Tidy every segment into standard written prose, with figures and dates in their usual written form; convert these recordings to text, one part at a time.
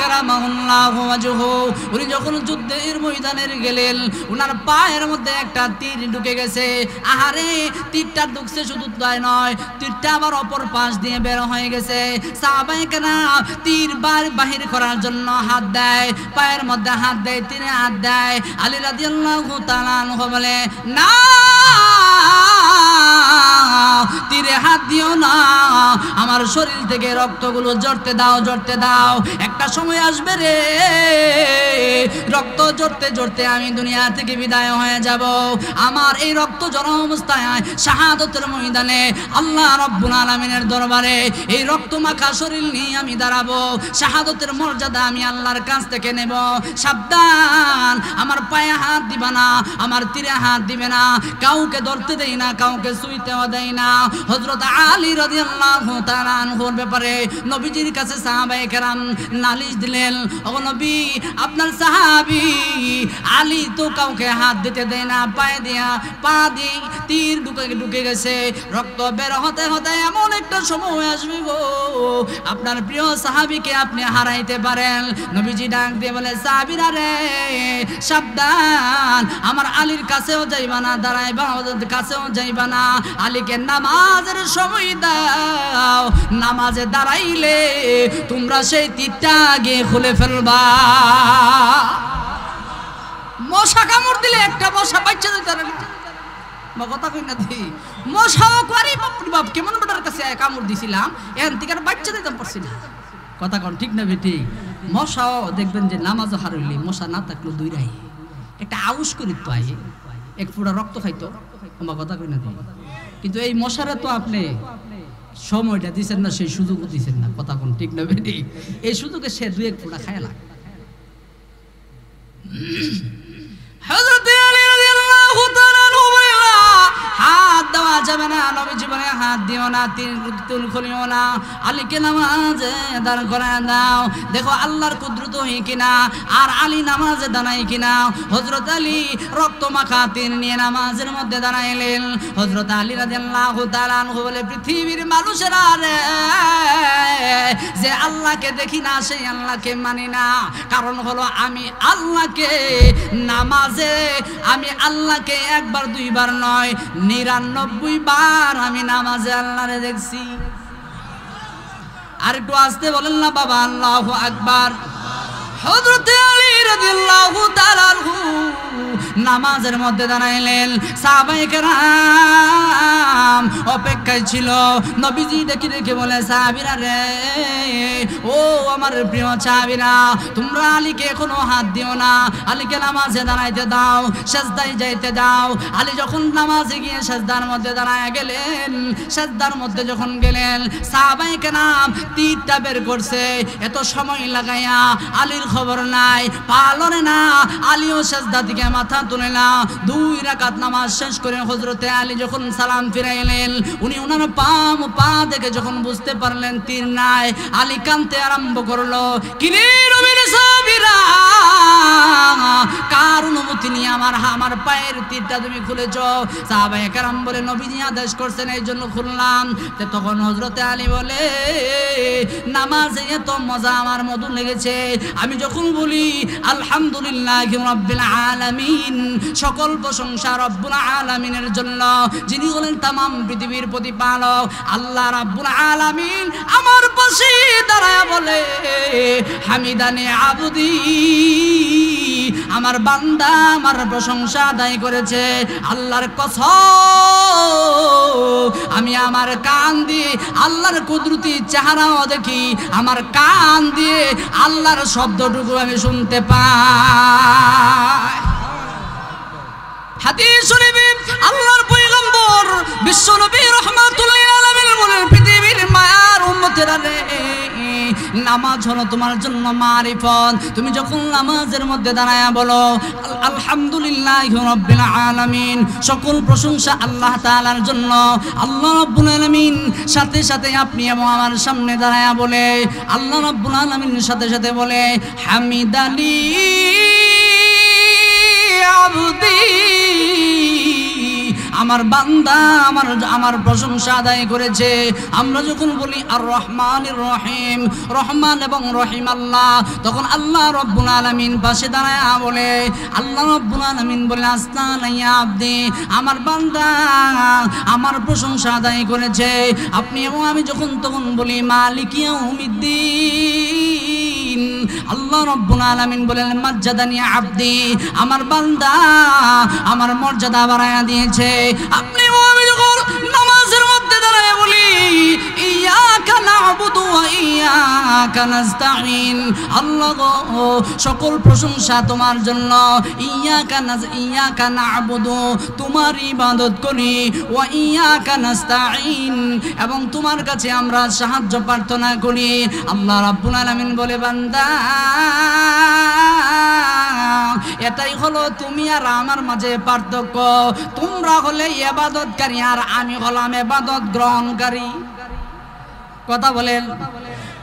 কারামাহুল্লাহু ওয়াজহু, উনি যখন যুদ্ধের ময়দানে গেলেন ওনার পায়ের মধ্যে একটা তীর ঢুকে গেছে। আহারে, তীরটা ঢুকছে শুধু তাই নয়, তীরটা আবার অপর পাশ দিয়ে বের হয়ে গেছে। সাহাবায়ে কেরাম তীর বাহির করার জন্য হাত দেয়, পায়ের মধ্যে হাত দেয়, তীরে হাত দেয়। আলী রাদিয়াল্লাহু তাআলা আনহু বলে, না, তীরে হাত দিও না, আমার শরীর থেকে রক্তগুলো ঝরতে দাও, ঝরতে দাও। একটা সময় আসবে রে, রক্ত ঝরতে ঝরতে আমি দুনিয়া থেকে বিদায় হয়ে যাব। আমার এই রক্ত ঝরা অবস্থায় শাহাদতের ময়দানে আল্লাহ রাব্বুল আলামিনের দরবারে এই রক্ত মাখা শরীর নিয়ে আমি দাঁড়াবো। শাহাদতের মর্যাদা আমি আল্লাহর কাছ থেকে নেব। সাবধান, আমার পায়ে হাত দিবা না, আমার তীরে হাত দিবে না, কাউকে ধরতে দেই না, কাউকে ছুঁইতেও দেই না। হযরত আলী রাদিয়াল্লাহু তাআলা আনহুর ব্যাপারে নবীজির কাছে সাহাবায়ে কেরাম নালিশ দিলেন, ও নবী, আপনার সাহাবী আলী তো কাউকে হাত দিতে দেয় না, পায়ে দিয়া পা দিয়ে তীর ঢুকে গেছে, রক্ত বের হতে হতে এমন একটা সময় আসবে গো আপনার প্রিয় সাহাবীকে আপনি হারাইতে পারেন। নবীজি ডাক দিয়ে বলে, সাহাবীরা রে, সাবধান, আমার আলীর কাছেও যাইবা না, দাঁড়াইবা কাছেও যাইবা না, আলীকে নামাজের সময় দাও, নামাজে দাঁড়াইলে তোমরা সেই তীরটা গিয়ে খুলে ফেলবা। মশা কামড় দিলে একটা মশা বাচ্চা দিতে কথা কই না দি, মশাও করি বাপরে বাপ, কেমন বেটার কাছে কামড় দিছিলাম, এখান থেকে আর বাচ্চা দিতাম পারছি না। কথা কন ঠিক না বেটি? মশাও দেখবেন যে নামাজ হারইলে মশা না থাকলো দুই রাই একটা আউশ করিত আই, এক ফুটা রক্ত খাইতো, আমার কথা কই না দি। কিন্তু এই মশারা তো আপনি সময়টা দিচ্ছেন না, সেই সুযোগও দিচ্ছেন না। কথা কোন ঠিক না বেটি? এই সুযোগে সে দুই এক ফোঁটা খায় লাগে। হযরত আলী রাদিয়াল্লাহু তাআলা হাত দেওয়া যাবে না, নবী জীবনে হাত দিও না, তীর খুলিও না, আলীকে নামাজে দাঁড় করায় দাও। দেখো আল্লাহর কুদরত হই কিনা, আর আলী নামাজে দাঁড়াই কিনা। হযরত আলী রক্ত মাখা তীর নিয়ে নামাজের মধ্যে দাঁড়াইলেন। হযরত আলী রাদিয়াল্লাহু তাআলা আনহু বলে, পৃথিবীর মানুষেরা রে, যে আল্লাহকে দেখি না সেই আল্লাহকে মানি না। কারণ হলো আমি আল্লাহকে নামাজে, আমি আল্লাহকে একবার দুইবার নয় 99 বার আমি নামাজে আল্লাহরে দেখছি। আর একটু আসতে বলেন না বাবা, আল্লাহু আকবার। হযরত আলী রাদিয়াল্লাহু তাআলা আনহু নামাজের মধ্যে দাঁড়াইলেন। সাহাবায়ে কেরাম অপেক্ষায় ছিল। নবীজি দেখে দেখে বলে, সাহাবীরা রে, ও আমার প্রিয় সাহাবীরা, তোমরা আলীকে এখনো হাত দিও না, আলীকে নামাজে দাঁড়াইতে দাও, সিজদায় যাইতে দাও। আলী যখন নামাজে গিয়ে সিজদার মধ্যে দাঁড়ায় গেলেন, সিজদার মধ্যে যখন গেলেন, সাহাবায়ে কেরাম তীরটা বের করছে, এত সময় লাগাইয়া আলীর খবর নাই, পালনে না, আলীও সিজদা থেকে মাথা তুলে না। 2 রাকাত নামাজ শেষ করে হযরতে আলী যখন সালাম ফিরাইলেন, উনি ওনার পা দেখে যখন বুঝতে পারলেন তীর নাই, আলী কাঁদতে আরম্ভ করলো, কিরে নবীর সাহাবীরা, কার অনুমতি নিয়ে আমার পায়ের তীরটা তুমি খুলেছ? সাহাবায়ে কেরাম বলে, নবীজি আদেশ করছেন এই জন্য খুললাম। তখন হযরতে আলী বলে, নামাজে এত মজা আমার মধু লেগেছে, আমি যখন বলি আলহামদুলিল্লাহি রাব্বিল আলামিন, সকল প্রশংসা রব্বুল আলামিনের জন্য, যিনি হলেন তামাম পৃথিবীর প্রতিপালক আল্লাহ রাব্বুল আলামিন, আমার পাশে দাঁড়ায় বলে, হামিদানি আবদি, আমার বান্দা আমার প্রশংসা আদায় করেছে। আল্লাহর কসম, আমি আমার কান দিয়ে আল্লাহর কুদরতি চেহারাও দেখি, আমার কান দিয়ে আল্লাহর শব্দটুকু আমি শুনতে পাই। হাদিস শরীফে আল্লাহর পয়গম্বর বিশ্বনবী রাহমাতুল লিল আলামিন বলেন, পৃথিবীর মায়ার উম্মতেরা রে, নামাজ হলো তোমার জন্য মারিফত। তুমি যখন নামাজের মধ্যে দাঁড়ায়া বলো আলহামদুলিল্লাহি রাব্বিল আলামিন, সকল প্রশংসা আল্লাহ তাআলার জন্য, আল্লাহ রাব্বুল আলামিন সাথে সাথে আপনি এবং আমার সামনে দাঁড়ায়া বলে, আল্লাহ রাব্বুল আলামিন সাথে সাথে বলে, হামিদানি আবদি, আমার বান্দা আমার প্রশংসা আদায় করেছে। আমরা যখন বলি আর রহমানির রহিম, রহমান এবং রহিম আল্লাহ, তখন আল্লাহ রব্বুল আলামিন পাশে দাঁড়ায় বলে, আল্লাহ রব্বুল আলামিন বলে আস্তানা ইয়া আব্দি, আমার বান্দা আমার প্রশংসা আদায় করেছে। আপনি এবং আমি যখন তখন বলি মালিক ইয়াউমিদ্দিন, আল্লাহ রব্বুল আলামিন বলেন মাজ্জাদানি আব্দি, আমার বান্দা আমার মর্যাদা বাড়ায়া দিয়েছে। আপনি এবং আমি যখন নামাজের মধ্যে দাঁড়ায় বলি ইয়াকা না'বুদু ওয়া ইয়াকা নাস্তাঈন, আল্লাহ গো সকল প্রশংসা তোমার জন্য, ইয়াকা না'বুদু তোমার ইবাদত করি, ওয়া ইয়াকা নাস্তাঈন এবং তোমার কাছে আমরা সাহায্য প্রার্থনা করি। আল্লাহ রাব্বুল আলামিন বলে বান্দা এটাই হলো তুমি আর আমার মাঝে পার্থক্য। তোমরা হলে ইবাদতকারী আর আমি হলাম ইবাদত গ্রহণকারী। কথা বলেন,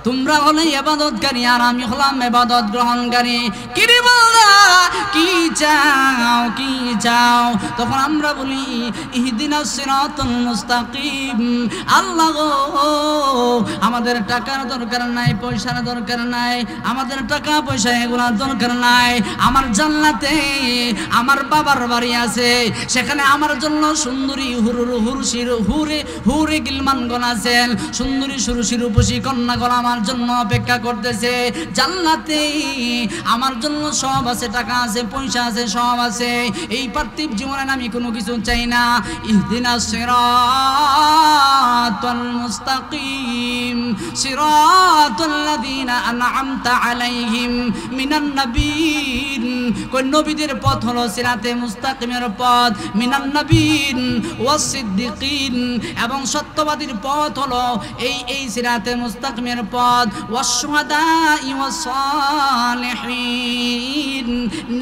তোমরা হলে ইবাদতকারী আর আমি হলাম ইবাদত গ্রহণকারী। কি রে বান্দা কি চাও কি চাও? তখন আমরা বলি ইহদিনাস সিরাতাল মুস্তাকিম, আল্লাহ গো আমাদের টাকার দরকার নাই, পয়সার দরকার নাই, আমাদের টাকা পয়সা এগুলোর দরকার নাই। আমার জান্নাতে আমার বাবার বাড়ি আছে, সেখানে আমার জন্য সুন্দরী হুরে গিলমানগণ আছেন, সুন্দরী সুরুষি রূপসী কন্যাগণ আমার জন্য অপেক্ষা করতেছে। জান্নাতে আমার জন্য সব আছে, টাকা আছে, পয়সা আছে, সব আছে। এই পার্থিব জীবনে আমি কোনো কিছু চাই না। ইহদিনাস সিরাতাল মুস্তাকিম সিরাতাল লাযিনা আন'আমতা আলাইহিম মিনান নাবিয়্যিন, কোন নবীদের পথ হলো সিরাতে মুস্তাকিমের পথ, মিনান নাবিয়্যিন ওয়াস সিদ্দিকিন এবং সত্যবাদীর পথ হলো এই সিরাতে মুস্তাকিমের পথ, ওয়াস শুহাদাই ওয়াস সালিহিন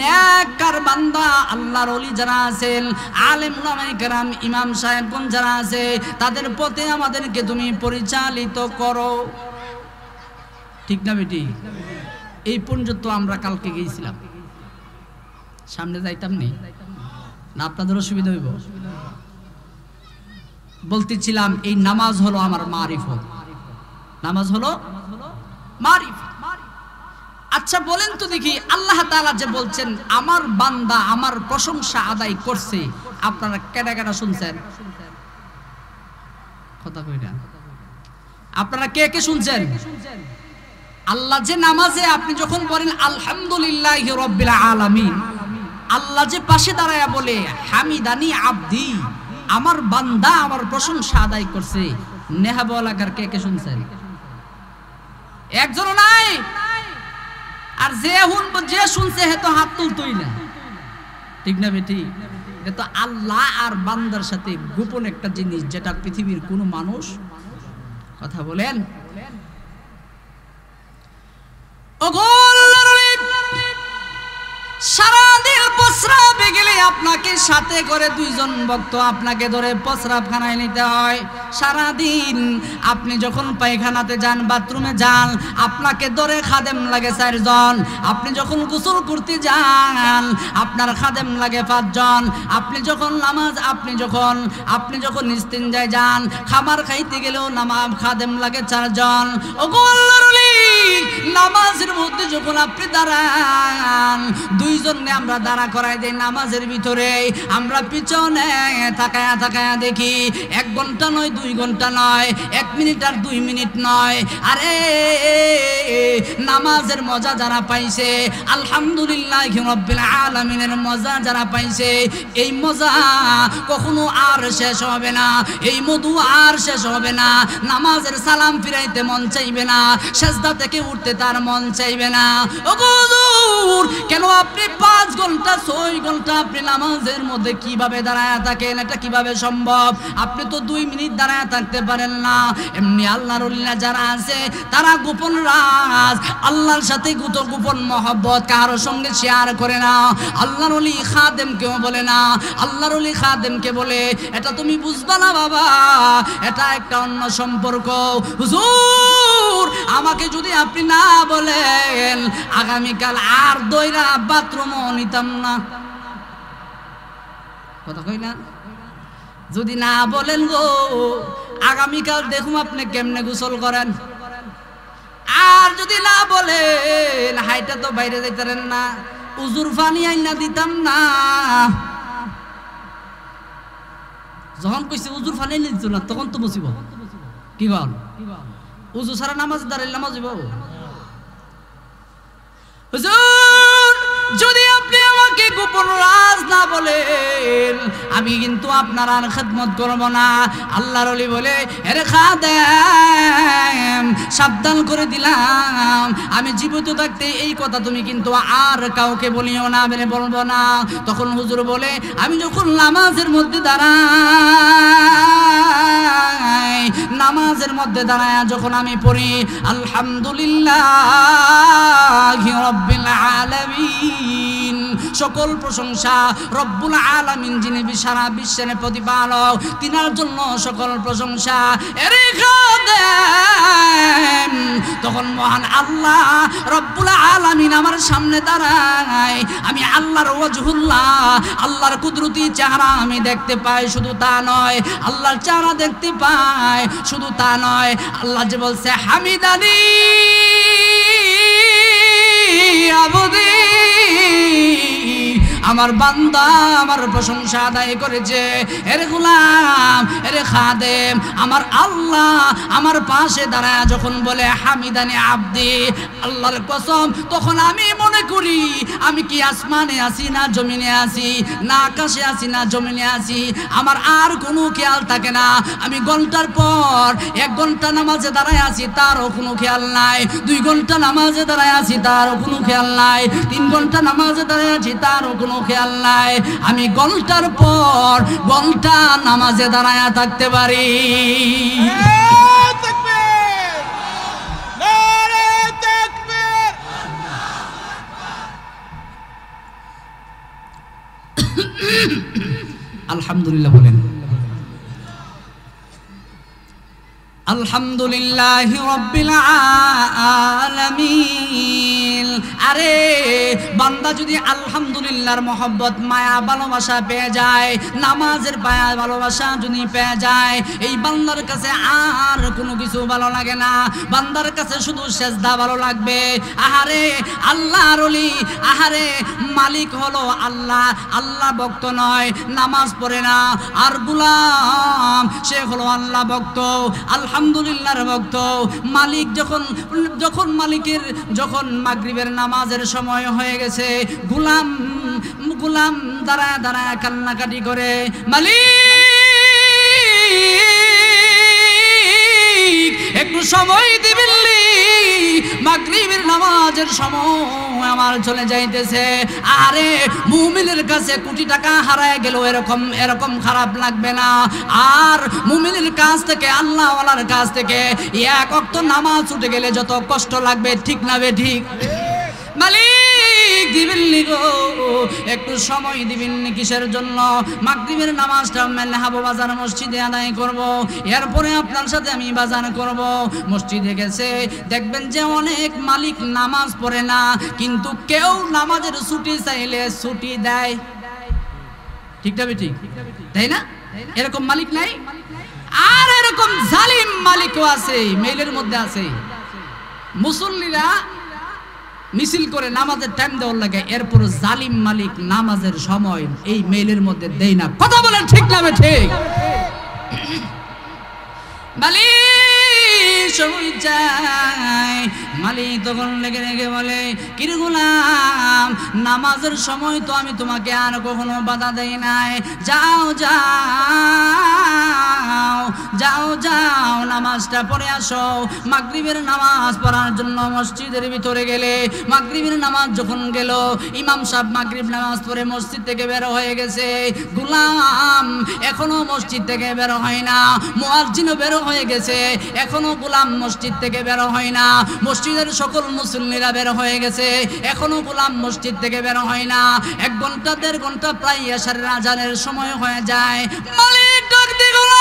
নেককার বান্দা আল্লাহর ওলি যারা আছেন, আলেম উলামায়ে কেরাম ইমাম সাহেবগণ যারা আছে, তাদের পথে আমাদেরকে তুমি পরিচালিত করো। ঠিক না বেটি? এই পর্যন্ত আমরা কালকে গিয়েছিলাম, সামনে যাইতাম নি না, আপনাদের অসুবিধা হইব? বলতেছিলাম এই নামাজ হলো আমার মারিফত, নামাজ হলো মারিফত। আচ্ছা বলেন তো দেখি, আল্লাহ তাআলা যে বলছেন আমার বান্দা আমার প্রশংসা আদায় করছে, আপনারা কেডা কেডা শুনছেন? কথা কই না, আপনারা কে কে শুনছেন? আল্লাহ যে নামাজে আপনি যখন বলেন আলহামদুলিল্লাহি রাব্বিল আলামিন, আল্লাহ যে পাশে দাঁড়ায়া বলে হামিদানি আব্দি, আমার বান্দা আমার প্রশংসা আদায় করছে, নেহা বলাকার কে কে শুনছেন? একজনও নাই। আর যে শুনছে হে তো হাত তুলতই না। ঠিক না বেটি? এটা তো আল্লাহ আর বান্দার সাথে গোপন একটা জিনিস, যেটা পৃথিবীর কোনো মানুষ, কথা বলেন, সারাদিন প্রস্রাবে গেলে আপনাকে সাথে করে দুইজন ভক্ত আপনাকে ধরে প্রস্রাব খানায় নিতে হয়। সারাদিন আপনি যখন পায়খানাতে যান, বাথরুমে যান, আপনাকে ধরে খাদেম লাগে 4 জন। আপনি যখন গোসল করতে যান, আপনার খাদেম লাগে 5 জন। আপনি যখন নামাজ আপনি যখন ইস্তিনজায় যান, খাবার খাইতে গেলেও খাদেম লাগে 4 জন। ওগো আল্লাহর ওলি, নামাজের মধ্যে যখন আপনি দাঁড়ান, 2 জনকে আমরা দাঁড়া করাই দেই নামাজের ভিতরে। আমরা পিছনে তাকায়া তাকায়া দেখি 1 ঘন্টা নয়, 2 ঘন্টা নয়, 1 মিনিট আর 2 মিনিট নয়। আরে নামাজের মজা যারা পাইছে, আলহামদুলিল্লাহি রাব্বিল আলামিনের মজা যারা পাইছে, এই মজা কখনো আর শেষ হবে না, এই মধু আর শেষ হবে না। নামাজের সালাম ফিরাইতে মন চাইবে না, সিজদা থেকে উঠতে তার মন চাইবে না। ওগো হুজুর, কেন আপনি 5 ঘন্টা 6 ঘন্টা আপনি নামাজের মধ্যে কিভাবে দাঁড়ায় থাকেন? এটা কিভাবে সম্ভব? আপনি তো 2 মিনিট দাঁড়ায় থাকতে পারেন না। এমনি আল্লাহর ওলিরা যারা আছে, তারা গোপন রাজ আল্লাহর সাথে গোপন মহব্বত কারোর সঙ্গে শেয়ার করে না। আল্লাহর ওলি খাদেমকেও বলে না, আল্লাহর ওলি খাদেমকে বলে এটা তুমি বুঝবা না বাবা, এটা একটা অন্য সম্পর্ক। হুজুর, আমাকে যদি আপনি না বলেন, আগামীকাল আর দইরা বাথরুমও নিতাম না। কথা কই না? যদি না বলেন গো আগামীকাল দেখুন আপনি কেমনে গোসল করেন। আর যদি না বলেন হাইটা তো বাইরে যাইতারেন না, উজুর পানি আইনা দিতাম না। যখন কইছে উজুর পানি আইনা দিত না তখন তো মুসিব। কি বল উজু ছাড়া নামাজ দাঁড়াইলে নামাজ হইব? হুজুর যদি আপনি আমাকে গোপন রাজ না বলেন আমি কিন্তু আপনার আর খেদমত করব না। আল্লাহর ওলি বলে আরে খাদেম সাবধান করে দিলাম, আমি জীবিত থাকতে এই কথা তুমি কিন্তু আর কাউকে বলিও না, আমি বলবো না। তখন হুজুর বলে আমি যখন নামাজের মধ্যে দাঁড়াই, নামাজের মধ্যে দাঁড়ায় যখন আমি পড়ি আলহামদুলিল্লাহি রাব্বিল আলামিন, সকল প্রশংসা রব্বুল আলামিন যিনি সারা বিশ্বের প্রতিপালক তিনার জন্য সকল প্রশংসা। এরে খাদেম তখন মহান আল্লাহ রব্বুল আলামিন আমার সামনে দাঁড়ায়, আমি আল্লাহর ওয়াজহুল্লাহ আল্লাহর কুদরতি চেহারা আমি দেখতে পাই। শুধু তা নয় আল্লাহর চেহারা দেখতে পাই, শুধু তা নয় আল্লাহ যে বলছে হামিদানি আবুদি, আমার বান্দা আমার প্রশংসা আদায় করেছে। এরে গোলাম এরে খাদেম আমার আল্লাহ আমার পাশে দাঁড়ায় যখন বলে হামিদানি আব্দি, আল্লাহর কসম তখন আমি মনে করি আমি কি আসমানে আছি না জমিনে আছি, না আকাশে আছি না জমিনে আছি, আমার আর কোনো খেয়াল থাকে না। আমি ঘন্টার পর 1 ঘন্টা নামাজে দাঁড়ায় আছি তারও কোনো খেয়াল নাই, 2 ঘন্টা নামাজে দাঁড়ায় আছি তারও কোনো খেয়াল নাই, 3 ঘন্টা নামাজে দাঁড়ায় আছি তারও কোনো খেয়াল নাই। আমি ঘন্টার পর ঘন্টা নামাজে দাঁড়ায় থাকতে পারি। আলহামদুলিল্লাহ বলেন আলহামদুলিল্লাহি রাব্বিল আলামিন। আরে বান্দা যদি আলহামদুলিল্লাহর মহব্বত মায়া ভালোবাসা পেয়ে যায়, নামাজের মায়া ভালোবাসা যদি পেয়ে যায়, এই বান্দার কাছে আর কোনো কিছু ভালো লাগে না, বান্দার কাছে শুধু সেজদা ভালো লাগবে। আহারে আল্লাহর ওলি, আহারে মালিক হলো আল্লাহ, আল্লাহ ভক্ত নয়, নামাজ পড়ে না। আর গোলাম সে হলো আল্লাহ ভক্ত, আলহামদুলিল্লাহর ভক্ত। মালিক যখন মালিকের যখন মাগরিবের নামাজের সময় হয়ে গেছে, গোলাম দাঁড়ায় দাঁড়ায় কান্নাকাটি করে, মালিক একটু সময় দিবিল্লি, মাগরিবের নামাজের সময় আমার চলে যাইতেছে। আরে মুমিনের কাছে কোটি টাকা হারায় গেল এরকম খারাপ লাগবে না। আর মুমিনের কাছ থেকে আল্লাহ ওয়ালার কাছ থেকে 1 ওয়াক্ত নামাজ ছুটে গেলে যত কষ্ট লাগবে, ঠিক না বে ঠিক? মালিক দিবেননি গো, একটু সময় দিবেননি কিসের জন্য? মাগরিবের নামাজটা মেলহাবো বাজার মসজিদে আদায় করব, এরপরে আপনার সাথে আমি বাজার করব। মসজিদে গেছে দেখবেন যে অনেক মালিক নামাজ পড়ে না, কিন্তু কেউ নামাজের ছুটি চাইলে ছুটি দেয়, ঠিক না ঠিক? তাই না? এরকম মালিক নাই? আর এরকম জালিম মালিকও আছে, মেইলের মধ্যে আছে। মুসল্লিরা মিছিল করে নামাজের টাইম দেওয়ার লাগে, এরপর জালিম মালিক নামাজের সময় এই মেইলের মধ্যে দেয় না। কথা বলেন ঠিক না ঠিক? মালিক সময় যায়, মালিক তখন লেগে বলে, কিরে গোলাম নামাজের সময় তো আমি তোমাকে আর কখনো বাধা দেই নাই, যাও যাও যাও যাও নামাজটা পড়ে আসো। মাগরিবের নামাজ পড়ার জন্য মসজিদের ভিতরে গেলে, মাগরিবের নামাজ যখন গেল, ইমাম সাহেব মাগরিব নামাজ পড়ে মসজিদ থেকে বের হয়ে গেছে, গোলাম এখনো মসজিদ থেকে বের হয় না, মুয়াজ্জিনও বের হয়ে গেছে, এখনো গোলাম মসজিদ থেকে বের হয় না, মসজিদের সকল মুসল্লিরা বের হয়ে গেছে, এখনো গোলাম মসজিদ থেকে বের হয় না। 1 ঘন্টা 1.5 ঘন্টা প্রায় এশারের আজানের সময় হয়ে যায়। মালিক ডাক দিয়ে গোলাম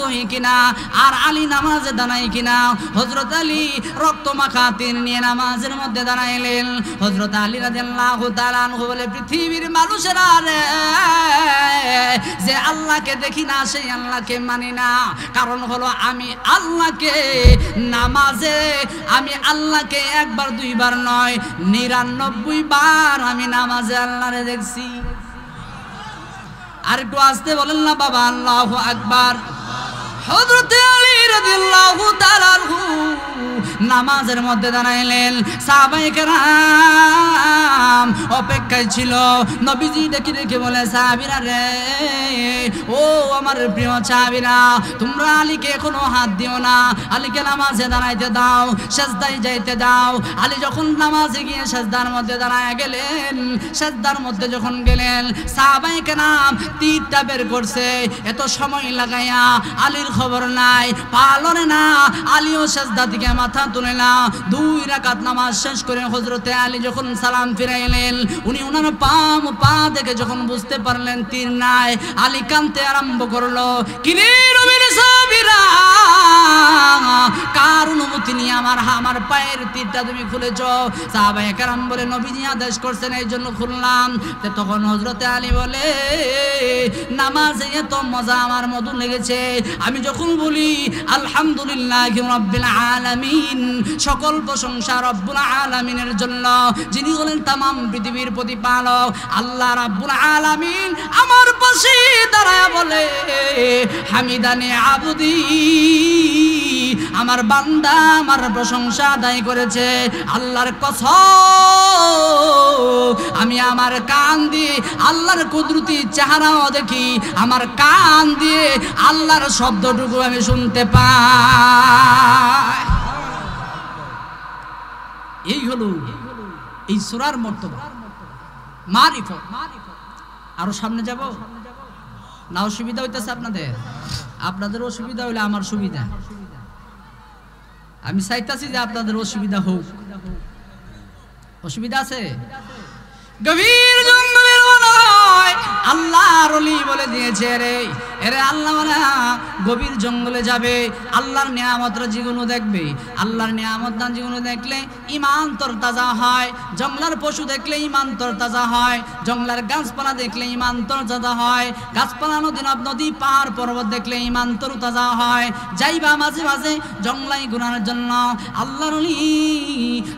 হই কিনা, আর আলী নামাজে দাঁড়াই কিনা। হযরত আলী রক্ত মাখা তীর নিয়ে নামাজের মধ্যে দাঁড়াইলেন। হযরত আলী রাদিয়াল্লাহু তাআলা আনহু বলে, পৃথিবীর মানুষেরা রে, যে আল্লাহকে দেখি না সেই আল্লাহকে মানি না। কারণ হলো আমি আল্লাহকে নামাজে, আমি আল্লাহকে একবার দুইবার নয় 99 বার আমি নামাজে আল্লাহরে দেখছি। আর একটু আসতে বলেন না বাবা, আল্লাহু আকবার। হযরত আলী রাদিয়াল্লাহু তাআলা আনহু নামাজের মধ্যে দাঁড়াইলেন। সাহাবায়ে কেরাম অপেক্ষায় ছিল। নবীজি ডেকে ডেকে বলে, সাহাবীরা রে, ও আমার প্রিয় সাহাবীরা, তোমরা আলীকে এখনো হাত দিও না, আলীকে নামাজে দাঁড়াইতে দাও, সিজদায় যাইতে দাও। আলী যখন নামাজে গিয়ে সিজদার মধ্যে দাঁড়ায় গেলেন, সিজদার মধ্যে যখন গেলেন, সাহাবায়ে কেরাম তীরটা বের করছে। এত সময় লাগাইয়া আলীর খবর নাই, পালনে না। আলীও সিজদা থেকে মাথা তুলে না। 2 রাকাত নামাজ শেষ করে হযরতে আলী যখন সালাম ফিরাইলেন, উনি ওনার পা দেখে যখন বুঝতে পারলেন তীর নাই, আলী কাঁদতে আরম্ভ করলো, কিরে নবীর সাহাবীরা, কার অনুমতি নিয়ে আমার পায়ের তীরটা তুমি খুলেছ? সাহাবায়ে কেরাম বলে, নবীজি আদেশ করছেন এই জন্য খুললাম। তখন হযরতে আলী বলে, নামাজে এত মজা, আমার মধু লেগেছে। আমি যখন বলি আলহামদুলিল্লাহি রাব্বিল আলামিন, সকল প্রশংসা রব্বুল আলামিনের জন্য, যিনি হলেন তামাম পৃথিবীর প্রতিপালক আল্লাহ রাব্বুল আলামিন, আমার পাশে দাঁড়ায় বলে, হামিদানি আবদি, আমার বান্দা আমার প্রশংসা আদায় করেছে। আল্লাহর কসম, আমি আমার কান দিয়ে আল্লাহর কুদরতি চেহারাও দেখি, আমার কান দিয়ে আল্লাহর শব্দটুকু আমি শুনতে পাই। এই হলো এই সূরার মর্তবা, মারিফত। আরো সামনে যাব না? অসুবিধা হইতেছে আপনাদের অসুবিধা হইলে আমার সুবিধা। আমি চাইতাছি যে আপনাদের অসুবিধা হোক। অসুবিধা আছে? গভীর জঙ্গলের মনে আল্লাহর ওলি বলে দিয়েছে, এরে আল্লাহ বলে গভীর জঙ্গলে যাবে, আল্লাহর নিয়ামতরা যেগুলো দেখবে, আল্লাহর নিয়ামত না যেগুলো দেখলে ঈমান তোর তাজা হয়। জঙ্গলার পশু দেখলে ঈমান তোর তাজা হয়, জঙ্গলার গাছপালা দেখলে ঈমান তোর তাজা হয়, গাছপালা নদী পাহাড় পর্বত দেখলে ঈমান তোর তাজা হয়। যাইবা মাঝে মাঝে জঙ্গলাই ঘুরার জন্য। আল্লাহর ওলি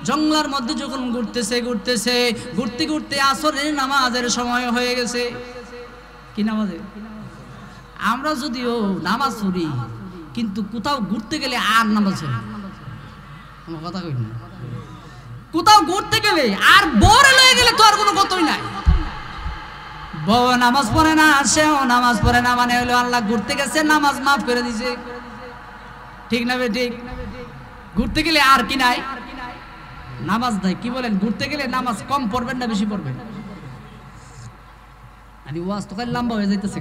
জঙ্গলার মধ্যে যখন ঘুরতে ঘুরতে আসরের নামাজের সময় হয়ে গেছে। কি নামাজে? আমরা যদিও নামাজ পড়ি, কিন্তু কোথাও ঘুরতে গেলে আর নামাজ পড়ি। আমার কথা কই না, কোথাও ঘুরতে গেলে আর বড় লয়ে গেলে তো আর কোনো কথাই নাই। বউ নামাজ পড়ে না, সেও নামাজ পড়ে না, মানে হলো আল্লাহ ঘুরতে গেছে, নামাজ মাফ করে দিছে। ঠিক না বে ঠিক? ঘুরতে গেলে আর কি নাই? নামাজ নাই। কি বলেন? ঘুরতে গেলে নামাজ কম পড়বেন না বেশি পড়বেন? আমি ওয়াজ তো খালি লম্বা হয়ে যাইতেছে।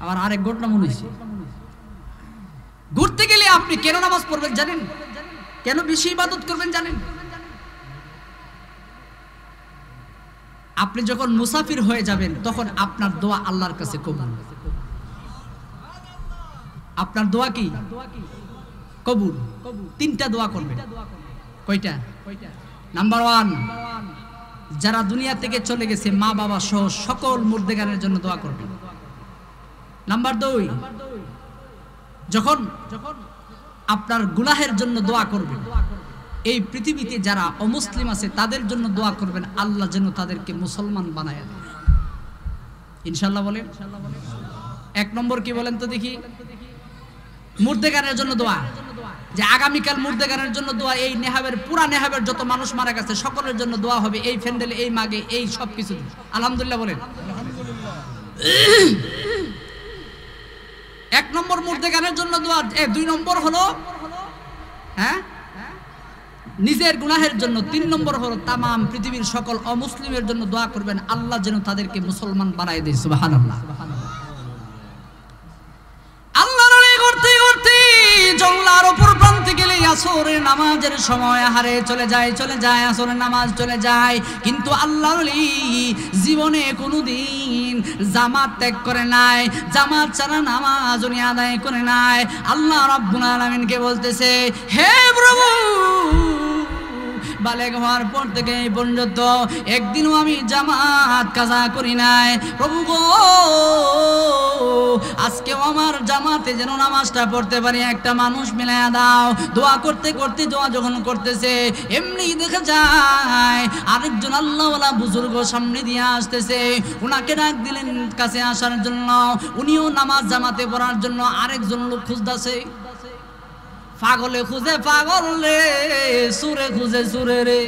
আবার আরেক ঘটনা মনে হয়েছে। ঘুরতে গেলে আপনি কেন নামাজ পড়বেন জানেন? কেন বেশি ইবাদত করবেন জানেন? আপনি যখন মুসাফির হয়ে যাবেন তখন আপনার দোয়া আল্লাহর কাছে কবুল। আপনার দোয়া কি কবুল? 3টা দোয়া করবেন। কয়টা? নাম্বার 1, যারা দুনিয়া থেকে চলে গেছে মা বাবা সহ সকল মুর্দেগানের জন্য দোয়া করবেন। নাম্বার 2, যখন আপনার গুনাহের জন্য দোয়া করবেন। এই পৃথিবীতে যারা অমুসলিম আছে তাদের জন্য দোয়া করবেন, আল্লাহ যেন তাদেরকে মুসলমান বানায় দেয়। ইনশাআল্লাহ বলেন। 1 নম্বর কি বলেন তো দেখি? মুর্দেগানের জন্য দোয়া, যে আগামীকাল মুর্দেগানের জন্য দোয়া। এই নেহাবের পুরা নেহাবের যত মানুষ মারা গেছে সকলের জন্য দোয়া হবে, এই ফ্যান্ডেলে, এই মাগে, এই সব কিছু। আলহামদুলিল্লাহ বলেন। 1 নম্বর মুর্দেগানের জন্য দোয়া। 2 নম্বর হলো নিজের গুনাহের জন্য। 3 নম্বর হলো তামাম পৃথিবীর সকল অমুসলিমের জন্য দোয়া করবেন, আল্লাহ যেন তাদেরকে মুসলমান বানায় দেয়। সুবহানাল্লাহ। আল্লাহর ওলি করতে করতে জঙ্গলার উপর প্রান্তে গেলে আসরের নামাজের সময় হারে চলে যায় আসরের নামাজ চলে যায়, কিন্তু আল্লাহর ওলি জীবনে কোনোদিন জামাত ত্যাগ করে নাই, জামাত ছাড়া নামাজ উনি আদায় করে নাই। আল্লাহ রাব্বুল আলামিনকে বলতেছে, হে প্রভু, বালেগ হওয়ার পর থেকে এই পর্যন্ত একদিনও আমি জামাত কাজা করি নাই। প্রভু গো, আজকেও আমার জামাতে যেন নামাজটা পড়তে পারি, একটা মানুষ মিলাইয়া দাও। দোয়া করতে করতে দোয়া যখন করতেছে, এমনি দেখা যায় আরেকজন আল্লাহওয়ালা বুজুর্গ সামনে দিয়ে আসতেছে, উনাকে ডাক দিলেন কাছে আসার জন্য। উনিও নামাজ জামাতে পড়ার জন্য আরেকজন লোক খুঁজতেছে। পাগলে খুঁজে পাগল রে, সুরে খুঁজে সুরে রে,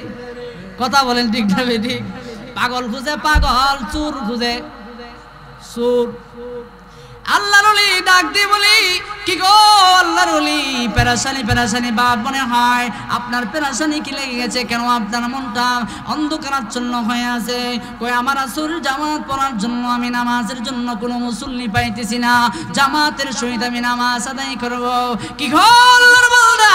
কথা বলেন ঠিক না ঠিক? পাগল খুঁজে পাগল, চুর খুঁজে সুর। আল্লাহর ওলি ডাক দিয়ে বলি, কি গো আল্লাহর ওলি, পেরাশানি বাপ মনে হয় আপনার পেরাশানি কি লেগে গেছে? কেন আপনার মনটা অন্ধকারাচ্ছন্ন হয়ে আছে? কই আমার আসর জামাত পড়ার জন্য আমি নামাজের জন্য কোনো মুসল্লি পাইতেছি না, জামাতের সহিত আমি নামাজ আদায় করব। কি গো আল্লাহর বান্দা,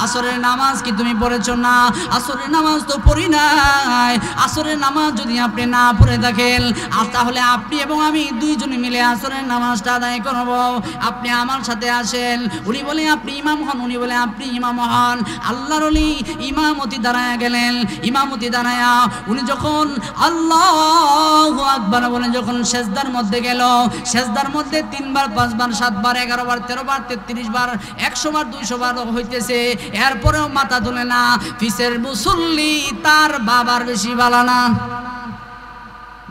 আসরের নামাজ কি তুমি পড়েছো না? আসরের নামাজ তো পড়ি নাই। আসরের নামাজ যদি আপনি না পড়ে থাকেন, তাহলে আপনি এবং আমি দুইজনে মিলে আসরের নামাজটা আদায় করব। আপনি আমার সাথে আসেন। উনি বলে আপনি ইমাম হন, উনি বলে আপনি ইমাম হন। আল্লাহর ওলি ইমামতি দাঁড়ায়া গেলেন। ইমামতি দাঁড়ায়া উনি যখন আল্লাহু আকবার বলে যখন সেজদার মধ্যে গেল, সেজদার মধ্যে 3 বার 5 বার 7 বার 11 বার 13 বার 33 বার 100 বার 200 বার হইতেছে, এরপরেও মাথা তুলে না। ফিসের মুসল্লি তার বাবার বেশি ভালো না,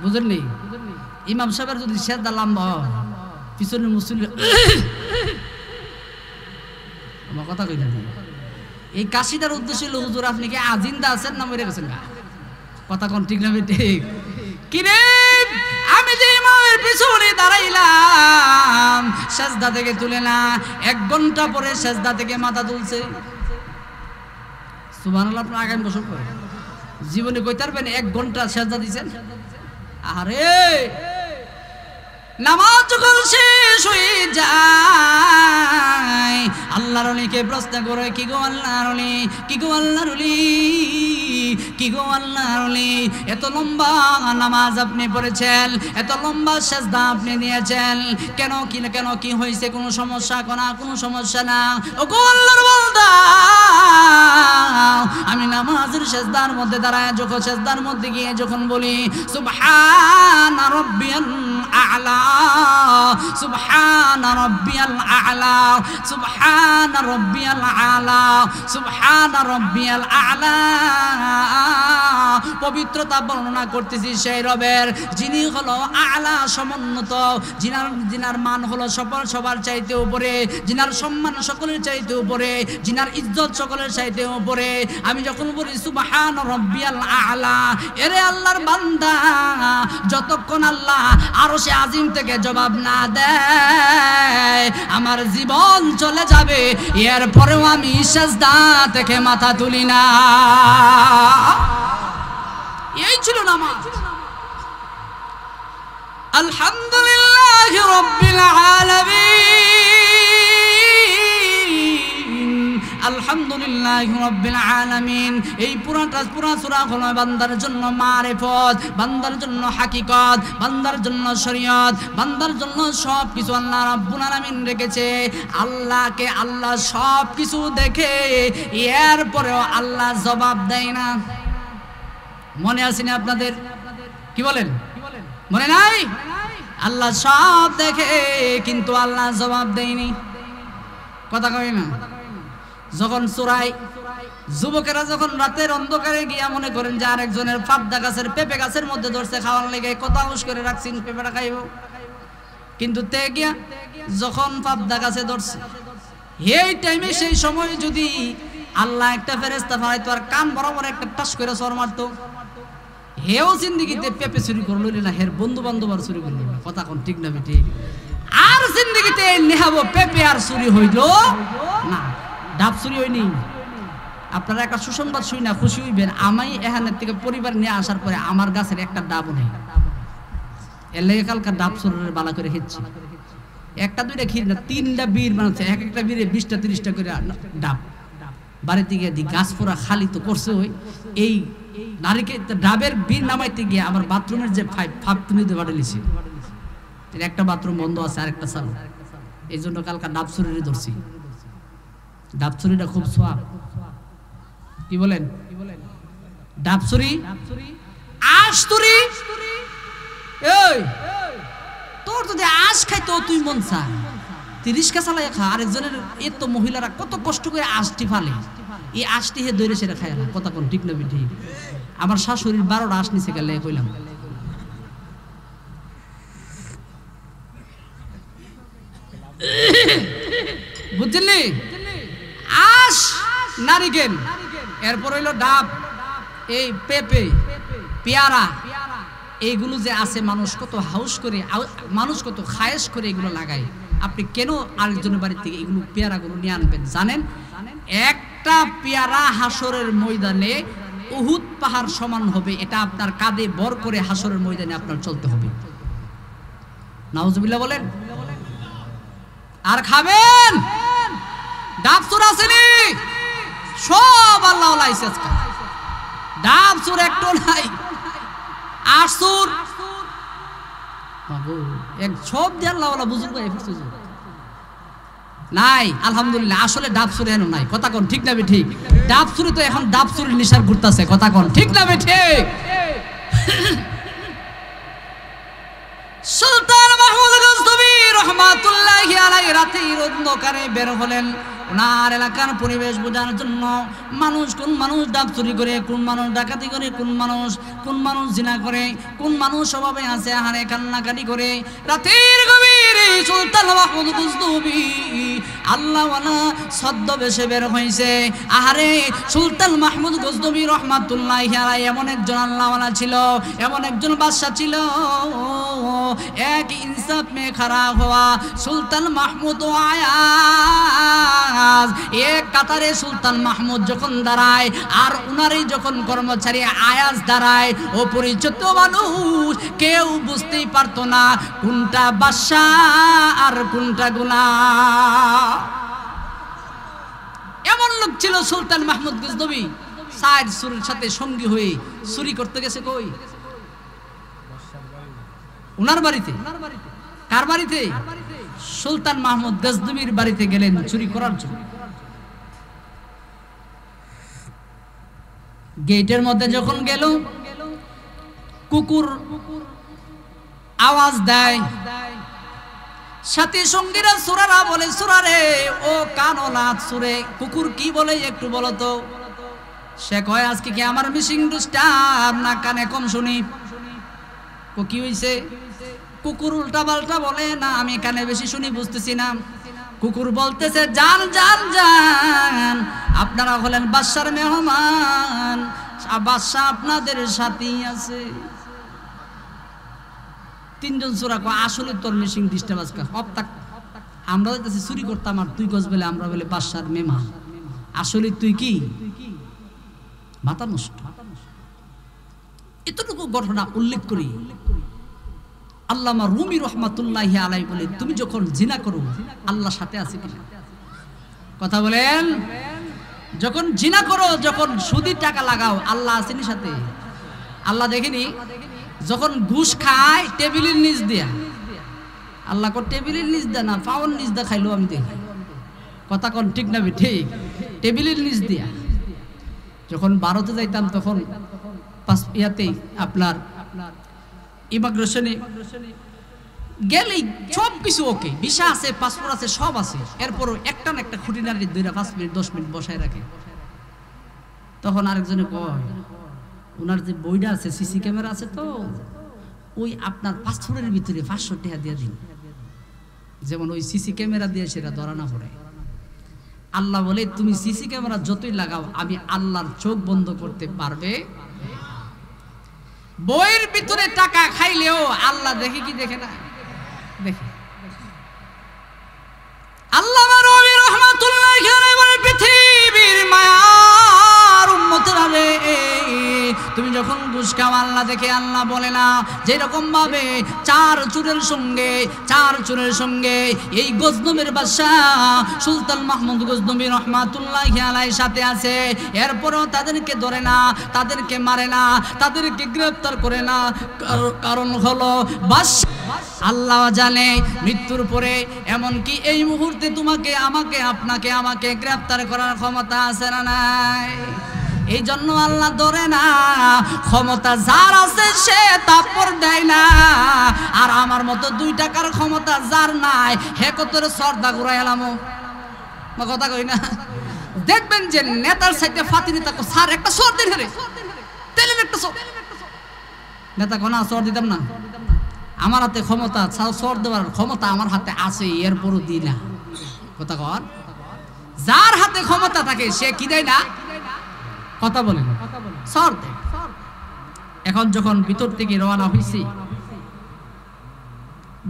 বুঝলেন? ইমাম সাহেবের যদি সেজদা লম্বা হয়, পিছনের মুসল্লি আমার কথা কই না। এই কাশিদার উদ্দেশ্য হলো, হুজুর আপনি কি আজিন্দা আছেন না মরে গেছেন? কথা কোন ঠিক না ঠিক? কি রে, আমি যে ইমামের পিছনে দাঁড়াইলাম, সেজদা থেকে তুলে না, 1 ঘন্টা পরে সেজদা থেকে মাথা তুলছে। সুবহানাল্লাহ। আপনি আগামী বছর করে জীবনে কইতে পারবেন 1 ঘন্টা সেজদা দিয়েছেন? আরে নামাজ যখন শেষ হয়ে যায়, আল্লাহর ওলিকে প্রশ্ন করে, কি গো আল্লাহর ওলি, কি গো আল্লাহর ওলি, কি গো আল্লাহর ওলি, এত লম্বা নামাজ আপনি পড়েছেন, এত লম্বা সেজদা আপনি দিয়েছেন, কেন কি হয়েছে? কোনো সমস্যা? কোনো সমস্যা না। ও গো আল্লাহর বান্দা, আমি নামাজের সেজদার মধ্যে দাঁড়ায় যখন সেজদার মধ্যে গিয়ে যখন বলি সুবহানা রাব্বিয়াল আ'লা, সুবহানা রাব্বিয়াল আ'লা, সুবহানা রাব্বিয়াল আ'লা, সুবহানা রাব্বিয়াল আ'লা, পবিত্রতা বর্ণনা করতেছি সেই রবের যিনি হলো আ'লা, সমুন্নত, যিনার মান হলো সবার চাইতে উপরে, যিনার সম্মান সকলের চাইতে উপরে, যিনার ইজ্জত সকলের চাইতে উপরে। আমি যখন বলি সুবহান রাব্বিয়াল আ'লা, এরে আল্লাহর বান্দা, যতক্ষণ আল্লাহ আরশে আজিম থেকে জবাব না দেয় আমার জীবন চলে যাবে, এরপরেও আমি সেজদা থেকে মাথা তুলি না। এই ছিল নামাজ। আলহামদুলিল্লাহি রাব্বিল আলামিন, আলহামদুলিল্লাহি রাব্বিল আলামিন। এই পুরা সূরা হলো বান্দার জন্য মারিফত, বান্দার জন্য হাকিকত, বান্দার জন্য শরীয়ত, বান্দার জন্য সব কিছু আল্লাহ রাব্বুল আলামিন রেখেছে। আল্লাহকে আল্লাহ সব কিছু দেখে, এরপরেও আল্লাহ জবাব দেয় না। মনে আছে না আপনাদের? কি বলেন, মনে নাই? আল্লাহ সব দেখে কিন্তু আল্লাহ জবাব দেয়নি। কথা কই না? যখন চোরাই যুবকেরা যখন রাতের অন্ধকারে গিয়া মনে করেন যে আরেকজনের পাবদা গাছের পেঁপে গাছের মধ্যে ধরছে, খাওয়ার লেগে কত আউশ করে রাখছেন পেঁপেটা খাইব, কিন্তু তে গিয়া যখন পাবদা গাছে ধরছে, এই টাইমে সেই সময় যদি আল্লাহ একটা ফেরেশতা ফালাইতো আর কান বরাবর একটা টাস করে সর মারতো, হেও জিন্দিগিতে পেঁপে চুরি করলো না, হের বন্ধু বান্ধব আর চুরি করলো না। কথা কোন ঠিক না ঠিক? আর জিন্দিগিতে নেহাবো পেঁপে আর চুরি হইল না, ডাব চুরি হয়নি। আপনারা একটা সুসংবাদ শুই না খুশি হইবেন, আমি এখানের থেকে পরিবার নিয়ে আসার পরে আমার গাছের একটা ডাবও নেই, এর লেগে কালকার ডাব চুরের বালা করে খেয়েছি। একটা দুইটা ক্ষীর না, 3টা বীর বানাচ্ছে, এক একটা বীরে 20টা 30টা করে ডাব। বাড়িতে গিয়ে দি গাছ পুরা খালি তো করছে ওই এই নারীকে ডাবের বীর নামাইতে গিয়ে আমার বাথরুমের যে ফাঁপ তুমি দিয়ে বাড়িয়েছি, একটা বাথরুম বন্ধ আছে আরেকটা চালু, এই জন্য কালকা ডাব চুরিরে ধরছি। ডাব চুরিটা খুব সোয়াব, কি বলেন? ডাব চুরি, আশ চুরি। এই তোর যদি আশ খাইতো তুই মন চা, তুই রিস্কা চালাই খা। আরেকজনের এত মহিলারা কত কষ্ট করে আশটি ফালে, এই আশটি হে দৈরে সেটা খায় না। কথা কোন ঠিক না ঠিক? আমার শাশুড়ির 12টা আশ নিচে গেলে কইলাম। বুঝলি? আশ, নারিকেল, এরপর হইলো ডাব, এই পেঁপে, পেয়ারা, এইগুলো যে আছে মানুষ কত হাউস করে, মানুষ কত খায়েশ করে এগুলো লাগায়। আপনি কেন আরেকজনের বাড়ি থেকে এগুলো পেয়ারাগুলো নিয়ে আনবেন জানেন? একটা পেয়ারা হাসরের ময়দানে উহুদ পাহাড় সমান হবে, এটা আপনার কাঁধে বর করে হাসরের ময়দানে আপনার চলতে হবে। নাউজুবিল্লাহ বলেন। আর খাবেন ডাব চুর আসেনি, সব আল্লাহ লাইসেন্স। ডাব চুর একটু নাই, আশুর এক সব দিয়ে আল্লাহ বুজুর্গ নাই। আলহামদুলিল্লাহ, আসলে ডাব চুরি এনো নাই। কথা কোন ঠিক না ঠিক? ডাব চুরি তো এখন ডাব চুরির নিশার ঘুরতেছে। কথা কোন ঠিক না ঠিক? সুলতান মাহমুদ গজনবী রহমাতুল্লাহি আলাইহি রাতের অন্ধকারে বের হলেন ওনার এলাকার পরিবেশ বোঝানোর জন্য। মানুষ কোন মানুষ ডাব চুরি করে, কোন মানুষ ডাকাতি করে, কোন মানুষ জিনা করে, কোন মানুষ স্বভাবে আছে আহারে কান্নাকাটি করে। রাতের গভীরে সুলতান মাহমুদ গজনবী আল্লাহওয়ালা ছদ্মবেশে বের হয়েছে। আহারে সুলতান মাহমুদ গজনবী রহমাতুল্লাহি আলাইহি এমন একজন আল্লাহওয়ালা ছিল, এমন একজন বাদশা ছিল, এক ইনসাফ মে খাড়া হওয়া সুলতান মাহমুদ আয়াজ এক কাতারে সুলতান মাহমুদ যখন দাঁড়ায় আর উনারই যখন কর্মচারী আয়াজ দাঁড়ায়, ও পরিচিত মানুষ কেউ বুঝতেই পারতো না কোনটা বাদশা আর কোনটা গোলাম। এমন লোক ছিল সুলতান মাহমুদ গজনবী। সাইদ সুরের সাথে সঙ্গী হয়ে চুরি করতে গেছে কই? উনার বাড়িতে। কার বাড়িতে? সুলতান মাহমুদ গজনবীর বাড়িতে গেলেন চুরি করার জন্য। গেটের মধ্যে যখন গেল, কুকুর আওয়াজ দেয়, সাথী সঙ্গীরা সুরারা বলে, সুরারে ও কানলা সুরে, কুকুর কি বলে একটু বলো তো। সে কয় আজকে কি আমার মিসিং ডিস্টার্ব না কানে কম শুনি? কি হইছে? কুকুর উল্টা পাল্টা বলে, না আমি কানে বেশি শুনি, বুঝতেছি না। কুকুর বলতেছে, জান জান জান, আপনারা হলেন বাদশার মেহমান, বাদশা আপনাদের সাথেই আছে। 3জন চোরা কয় আসলে তোর মিসিং ডিস্টার্ব আজকে আমরা যাইতেছি চুরি করতাম আর তুই কস বলে আমরা বলে বাদশার মেহমান, আসলে তুই কি মাথা নষ্ট। এতটুকু ঘটনা উল্লেখ করি। আল্লামা রুমি রহমাতুল্লাহি আলাইহি বলে, তুমি যখন জিনা করো আল্লাহ সাথে আছে কিনা? কথা বলেন। যখন জিনা করো, যখন সুদি টাকা লাগাও, আল্লাহ আসেনি সাথে? আল্লাহ দেখেনি? যখন ঘুষ খায় টেবিলের নিচ দিয়া, আল্লাহ কো টেবিলের নিচ দা না পাওয়ার নিচ দা খাইলো আমি দেখি। কথা কোন ঠিক না ঠিক? টেবিলের নিচ দিয়া। যখন ভারতে যাইতাম তখন ইয়াতেই আপনার ইমিগ্রেশনে গেলেই সব কিছু ওকে, ভিসা আছে, পাসপোর্ট আছে, সব আছে, এরপরও একটা না একটা খুঁটিনাটি 5 মিনিট 10 মিনিট বসায় রাখে। তখন আরেকজনে কয়, ওনার যে বইটা আছে সিসি ক্যামেরা আছে তো, ওই আপনার পাসপোর্টের ভিতরে 500 টাকা দিয়ে দিন, যেমন ওই সিসি ক্যামেরা দিয়ে সেটা ধরা না পড়ে। আল্লাহ বলে, তুমি সিসি ক্যামেরা যতই লাগাও আমি আল্লাহর চোখ বন্ধ করতে পারবে? বইয়ের ভিতরে টাকা খাইলেও আল্লাহ দেখে কি দেখে না? দেখে। আল্লামা রুমি রাহমাতুল্লাহি আলাইহি বলে, পৃথিবীর মায়ার উম্মতেরা রে, তুমি যখন ঘুষ খাও আল্লাহ আল্লাহ দেখে আল্লাহ বলে না যেরকম ভাবে চার চোরের সঙ্গে এই গজনবীর বাদশা সুলতান মাহমুদ গজনবী রহমাতুল্লাহি আলাইহির সাথে আছে, এরপরও তাদেরকে ধরে না, তাদেরকে মারে না, তাদেরকে গ্রেফতার করে না। কারণ হলো বাদশা আল্লাহ জানে মৃত্যুর পরে এমনকি এই মুহূর্তে তোমাকে আমাকে গ্রেফতার করার ক্ষমতা আছে না নাই? এই জন্য আল্লাহ ধরে না, ক্ষমতা যার আছে সে তারপর দেয় না। আর আমার মতো 2 টাকার ক্ষমতা যার নাই হে কতরে সর্দা ঘুরাই এলাম, কথা কই না? দেখবেন যে নেতার সাইডে ফাতি নেতা স্যার একটা সর দিন রে, তেলেন একটা সর, নেতা কোনা সর দিতাম না, আমার হাতে ক্ষমতা সর দেওয়ার ক্ষমতা আমার হাতে আছে, এরপরও দিই না। কথা কর, যার হাতে ক্ষমতা থাকে সে কি দেয় না? কথা বলেন, সর দেয়। এখন যখন ভিতর থেকে রওনা হইছি,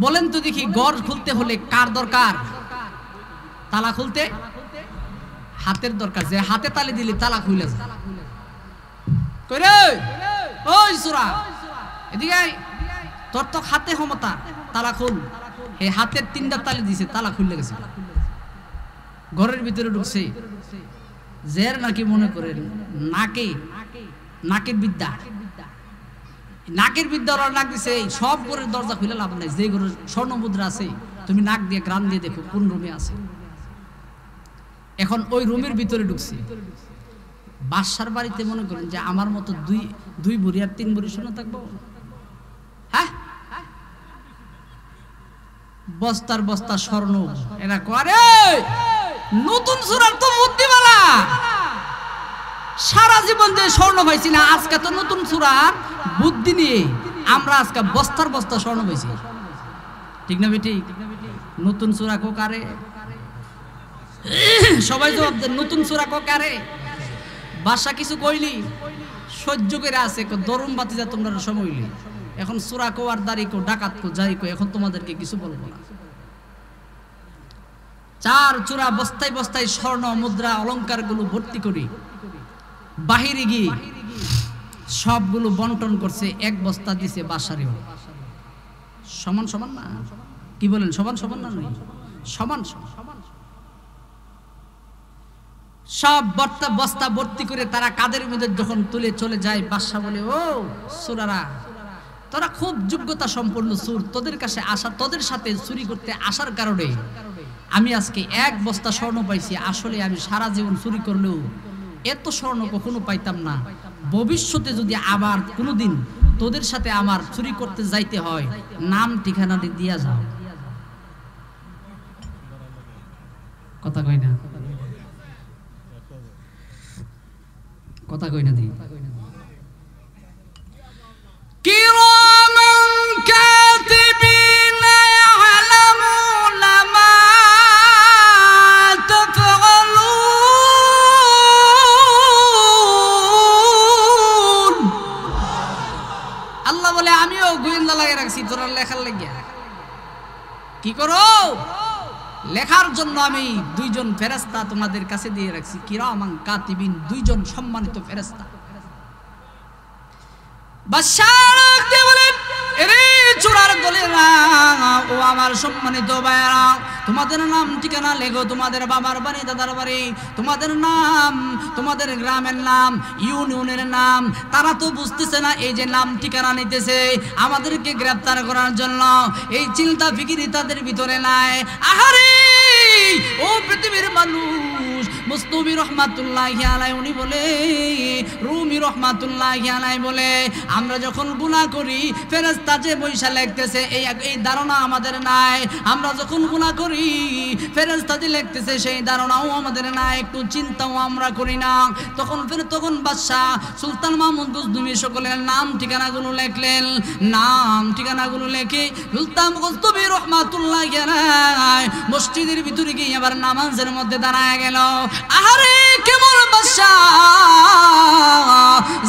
বলেন তো দেখি ঘর খুলতে হলে কার দরকার? তালা খুলতে হাতের দরকার, যে হাতে তালি দিলে তালা খুলে যায়। কই রে ওই সূরা এদিকে আয়, তোর তো হাতে ক্ষমতা, তালা খুল। এই হাতের 3টা তালি দিছে, তালা খুলে গেছে। ঘরের ভিতরে ঢুকছে, জের নাকি মনে করেন নাকের বিদ্যা ওরা নাক দিছে। সব ঘরের দরজা খুলে লাভ নাই, যে ঘরের স্বর্ণ মুদ্রা আছে তুমি নাক দিয়ে গ্রাম দিয়ে দেখো কোন রুমে আছে। এখন ওই রুমের ভিতরে ঢুকছে, বাদশার বাড়িতে মনে করেন যে আমার মতো দুই বুড়ি আর 3 বুড়ি শোনা থাকবো। হ্যাঁ, বস্তার বস্তা স্বর্ণ। এরা করে নতুন সূরার তো বুদ্ধিমালা, সারা জীবন যে স্বর্ণ পাইছি না, আজকে তো নতুন সূরার বুদ্ধি নিয়ে আমরা আজকে বস্তার বস্তা স্বর্ণ পাইছি। ঠিক না বেটি? নতুন সূরা কোকারে সবাই জবাব দেন, নতুন সূরা কোকারে? বাদশা কিছু কইলি সহ্য করে আছে, দরুম বাতি যা তোমরা সময়লি। এখন সূরা কো আর দাড়ি কো ডাকাত কো যাই কো, এখন তোমাদেরকে কিছু বলবো না। 4 চূড়া বস্তায় বস্তায় স্বর্ণ মুদ্রা অলংকার গুলো ভর্তি করি বাহিরে গিয়ে সবগুলো বন্টন করছে। 1 বস্তা দিছে বাদশারেও। সমান সমান না? কি বলেন, সমান সমান না? নয়, সমান সমান। সব বস্তা ভর্তি করে তারা কাদের মধ্যে যখন তুলে চলে যায়, বাদশা বলে, ও সূরারা, তোরা খুব যোগ্যতা সম্পন্ন চোর, তোদের সাথে চুরি করতে আসার কারণে আমি আজকে 1 বস্তা স্বর্ণ পাইছি। আসলে আমি সারা জীবন চুরি করলেও এত স্বর্ণ কখনো পাইতাম না। ভবিষ্যতে যদি আবার কোনোদিন তোদের সাথে আমার চুরি করতে যাইতে হয়, নাম ঠিকানা দিয়া যাও। কথা কই না? কথা কই না? কিরামান কাতিবিনা ইয়ালামুনা মা তাফআলুন। আল্লাহ বলে আমিও গোয়েন্দা লাগিয়ে রাখছি তোরা লেখার লাগিয়া। কি করো? লেখার জন্য আমি 2 জন ফেরেশতা তোমাদের কাছে দিয়ে রাখছি, কিরামান কাতিবিন, 2 জন সম্মানিত ফেরেশতা। বাদশাহ বলে, এরে চোরার দলেরা, ও আমার সম্মানিত ভাইরা, তোমাদের নাম ঠিকানা লেখো, তোমাদের বাবার বাড়ি, দাদার বাড়ি, তোমাদের নাম, তোমাদের গ্রামের নাম, ইউনিয়নের নাম। তারা তো বুঝতেছে না এই যে নাম ঠিকানা নিতেছে আমাদেরকে গ্রেফতার করার জন্য, এই চিন্তা ফিকিরি তাদের ভিতরে নাই। আহারে ও পৃথিবীর মানুষ, মুস্তাফি রহমাতুল্লাহি আলাইহি উনি বলে, রুমি রহমাতুল্লাহি আলাইহি বলে, আমরা যখন গুনাহ করি ফেরেশতা যে বৈশা লিখতেছে এই ধারণা আমাদের নাই। আমরা যখন গুনাহ করি ফেরেশতা যে লিখতেছে সেই ধারণাও আমাদের নাই, একটু চিন্তাও আমরা করি না। তখন বাদশা সুলতান মাহমুদ গজনবী সকলের নাম ঠিকানাগুলো লিখলেন। নাম ঠিকানাগুলো লিখে সুলতান মুস্তাফি রহমাতুল্লাহি আলাইহি মসজিদের ভিতরে গিয়ে আবার নামাজের মধ্যে দাঁড়ায় গেল। আহারে কেমন বাদশা,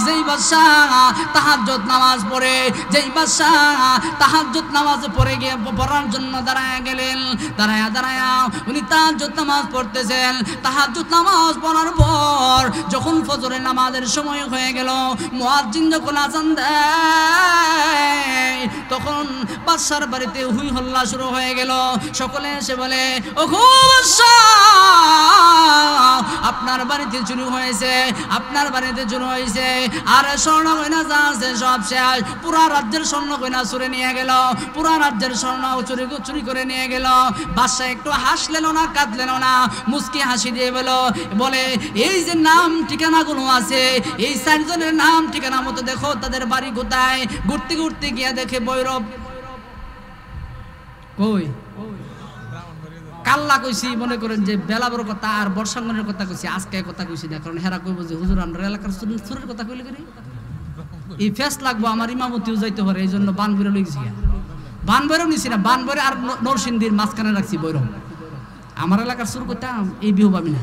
যেই বাদশাহ তাহাজ্জুদ নামাজ পড়ে, যেই বাদশাহ তাহাজ্জুদ নামাজ পড়ে গিয়ে পড়ার জন্য দাঁড়ায় গেলেন, দাঁড়ায়া উনি তাহাজ্জুদ নামাজ পড়তেছেন। তাহাজ্জুদ নামাজ পড়ার পর যখন ফজরের নামাজের সময় হয়ে গেল, মুয়াজ্জিন যখন আযান দেয়, তখন বাদশার বাড়িতে হুই হল্লা শুরু হয়ে গেল। সকলে এসে বলে, ও বাদশা, আপনার বাড়িতে চুরি হয়েছে, আপনার বাড়িতে চুরি হয়েছে, আর স্বর্ণ গয়না যা আছে সব শেষ, পুরা রাজ্যের স্বর্ণ গয়না চুরি নিয়ে গেল, পুরা রাজ্যের স্বর্ণ চুরি করে নিয়ে গেল। বাদশা একটু হাসলেন না, কাঁদলেন না, মুস্কি হাসি দিয়ে বলে, এই যে নাম ঠিকানাগুলো আছে, এই চারজনের নাম ঠিকানা মতো দেখো তাদের বাড়ি কোথায়। ঘুরতে ঘুরতে গিয়ে দেখে ভৈরব কই, কাল্লা কইছি, মনে করেন যে বেলাবর কথা আর বর্ষাঙ্গনের কথা কইছি, আজকে কথা কইছি না, কারণ হেরা কইব যে হুজুর আমরা এলাকার সুরের কথা কইলে করি এই ফেস লাগবো, আমার ইমামতিও যাইতে পারে, এই জন্য বানবৈরও লিখছি। বানবৈরও নিছি না, বানবৈরে আর নরসিংদীর মাঝখানে রাখছি বৈরব। আমার এলাকার সুর করতাম এই বিহু পাবি না।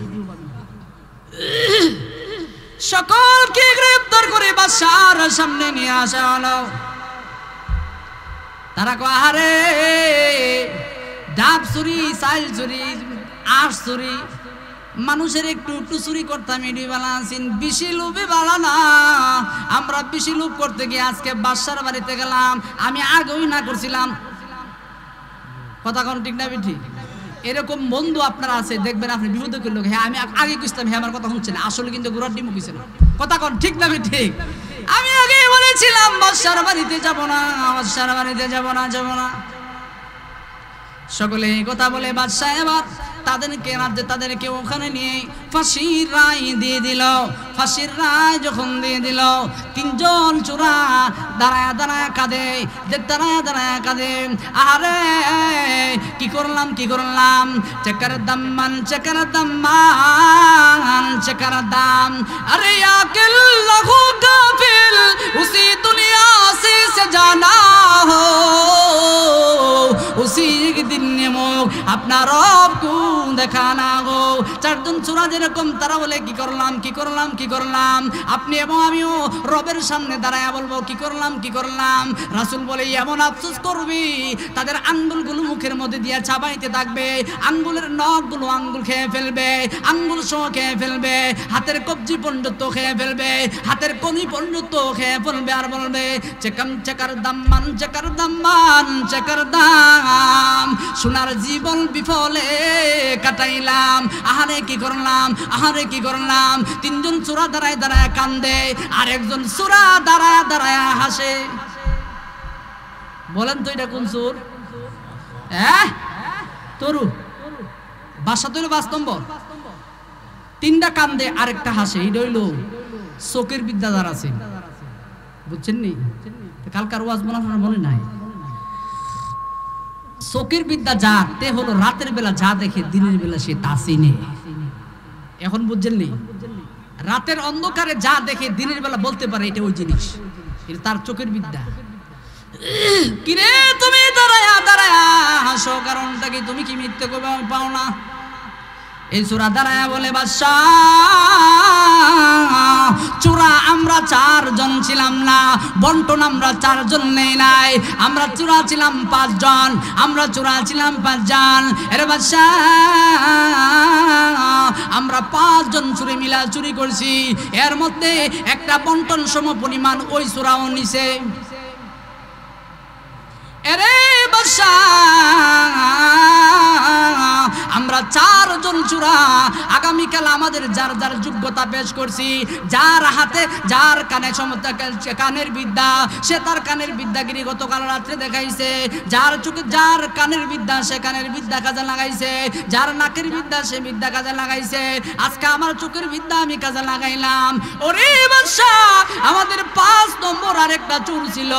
সকলকে গ্রেফতার করে বাদশার সামনে নিয়ে আসা হলো। তারা কয়, আরে ডাব চুরি, চাইল চুরি, আঁশ চুরি, মানুষের একটু একটু চুরি করতাম, এডি বালা আছেন, বেশি লোভে বালা না। আমরা বেশি লোভ করতে গিয়ে আজকে বাদশার বাড়িতে গেলাম, আমি আগেই না করছিলাম। কথা কোন ঠিক না বেঠি? এরকম বন্ধু আপনার আছে, দেখবেন আপনি বিপদে করলো, হ্যাঁ আমি আগে কইছিলাম, হ্যাঁ আমার কথা শুনছে না, আসলে কিন্তু গোড়ার ডিমও কইছে না। কথা কোন ঠিক না বেঠি? আমি আগে বলেছিলাম বাদশার বাড়িতে যাব না, বাদশার বাড়িতে যাব না। সকলে কথা বলে বাদশাহ এবার তাদেরকে ওখানে নিয়ে ফাঁসির রায় দিয়ে দিল। ফাঁসির রায় যখন দিয়ে দিল, তিনজন চোরা দাঁড়ায় কাঁদে, দাঁড়ায় কাঁদে, আরে কি করলাম, চেকার দাম, আরে আকিল্লাহু গাফিল উসি দুনিয়া সে জানা হো, উসি দিন মুখ আপনার রব কো দেখানা গো। চারজন চোরা যেরকম, তারা বলে কি করলাম, আপনি এবং আমিও রবের সামনে দাঁড়ায় বলবো কি করলাম। রাসূল বলে, এমন আফসোস করবি, তাদের আঙ্গুলগুলো মুখের মধ্যে দিয়ে চাবাইতে থাকবে, আঙ্গুলের নখগুলো আঙ্গুল খেয়ে ফেলবে, আঙ্গুল সহ খেয়ে ফেলবে, হাতের কবজি পর্যন্ত খেয়ে ফেলবে, হাতের কনি পর্যন্ত খেয়ে ফেলবে, আর বলবে চেকার দাম, সোনার জীবন বিফলে কাটাইলাম, আহারে কি করলাম। তিনজন চোরা দাঁড়ায় কান্দে, আর একজন চোরা দাঁড়ায় হাসে। বলেন তো এটা কোন চোর? তরু বাসা তৈল 5 নম্বর, 3টা কান্দে আরেকটা হাসে। এটা হইল চোখের বিদ্যা যার আছে, বুঝছেন নি? কালকার ওয়াজ মনে নাই। চোখের বিদ্যা যার, তে হলো রাতের বেলা যা দেখে দিনের বেলা সে তা চিনে। এখন বুঝছেন নি? রাতের অন্ধকারে যা দেখে দিনের বেলা বলতে পারে এটা ওই জিনিস, এটা তার চোখের বিদ্যা। কিরে তুমি দাঁড়ায়া হাসো, কারণটা কি? তুমি কি মিথ্যে পাও না? এই চোরা দাঁড়ায়া বলে, বাদশাহ চোরা আমরা 4 জন ছিলাম না, বন্টন আমরা 4 জন নেই নাই, আমরা চোরা ছিলাম 5 জন, জন। এর বাদশাহ আমরা 5 জন চুরি মিলা চুরি করছি, এর মধ্যে একটা বন্টন সম পরিমাণ ওই চোরাও নিছে। এরে বাদশাহ আমরা 4 জন চোরা আগামীকাল আমাদের যার যার যোগ্যতা পেশ করছি, যার হাতে যার কানের বিদ্যা, সে তার কানের বিদ্যাগিরি গতকাল রাত্রে দেখাইছে, যার চোখে যার কানের বিদ্যা সে কানের বিদ্যা কাজে লাগাইছে, যার নাকের বিদ্যা সে বিদ্যা কাজে লাগাইছে। আজকে আমার চোখের বিদ্যা আমি কাজে লাগাইলাম। ওরে বাদশাহ আমাদের 5 নম্বর আরেকটা চোর ছিল,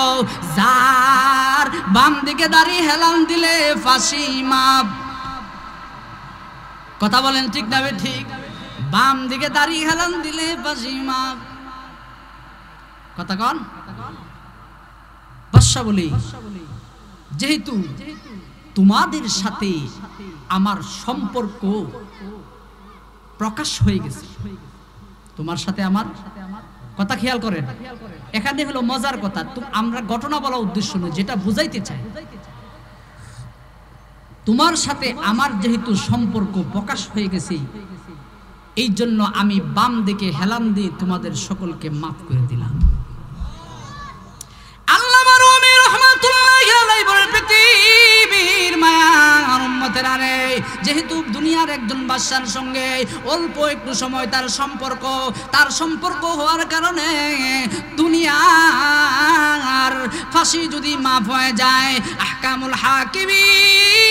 যার বাম দিকে দাড়ি হেলান দিলে ফাঁসি মাপ। কথা বলেন ঠিক না ঠিক? বাম দিকে দাড়ি হেলান দিলে ফাঁসি মাপ। কথা কন? বাদশা বলি, যেহেতু তোমাদের সাথে আমার সম্পর্ক প্রকাশ হয়ে গেছে, তোমার সাথে আমার কথা খেয়াল করেন, এখানে হলো মজার কথা। তো আমরা ঘটনা বলা উদ্দেশ্য নয়, যেটা বুঝাইতে চাই, তোমার সাথে আমার যেহেতু সম্পর্ক প্রকাশ হয়ে গেছে, এই জন্য আমি বাম দিকে হেলান দিয়ে তোমাদের সকলকে মাফ করে দিলাম। আল্লামা রুমি রাহমাতুল্লাহি আলাইহি বলেন, পৃথিবীর মায়ার উম্মতেরা রে, যেহেতু দুনিয়ার একজন বাদশার সঙ্গে অল্প একটু সময় তার সম্পর্ক হওয়ার কারণে দুনিয়ার ফাঁসি যদি মাফ হয়ে যায়, আহকামুল হাকিমিন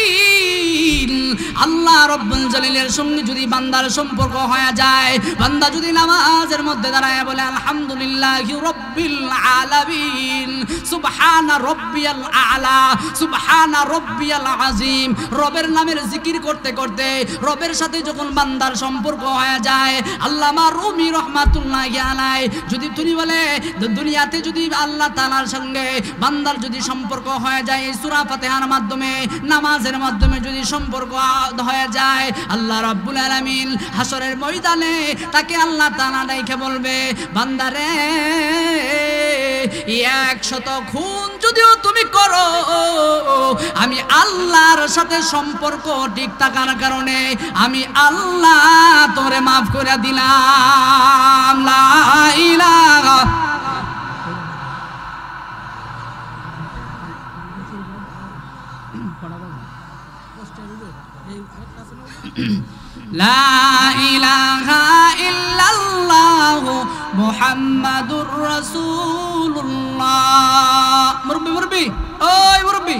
আল্লাহ রব্বুল জালিলের সঙ্গে যদি বান্দার সম্পর্ক হয়ে যায়, বান্দা যদি নামাজের মধ্যে দাঁড়ায় বলে আলহামদুলিল্লাহি রাব্বিল আলামিন, সুবহানা রাব্বিয়াল আ'লা, সুবহানা রাব্বিয়াল আযীম, রবের নামের জিকির করতে করতে রবের সাথে যখন বান্দার সম্পর্ক হয়ে যায়, আল্লামা রুমি রাহমাতুল্লাহি আলাইহি যদি তুমি বলে দুনিয়াতে যদি আল্লাহ তাআলার সঙ্গে বান্দার যদি সম্পর্ক হয়ে যায় সূরা ফাতিহার মাধ্যমে, নামাজের মাধ্যমে যদি সম্পর্ক হয়ে যায়, আল্লাহ রাব্বুল আলামিন হাসরের ময়দানে তাকে আল্লাহ তাআলা ডাইকে বলবে, বান্দারে 100 খুন যদিও তুমি করো, আমি আল্লাহর সাথে সম্পর্ক ঠিক থাকার কারণে আমি আল্লাহ তোরে মাফ করে দিলাম। লা ইলাহা লা ইলাহা ইল্লাল্লাহু মুহাম্মাদুর রাসূলুল্লাহ। মুরব্বি ওই মুরব্বি।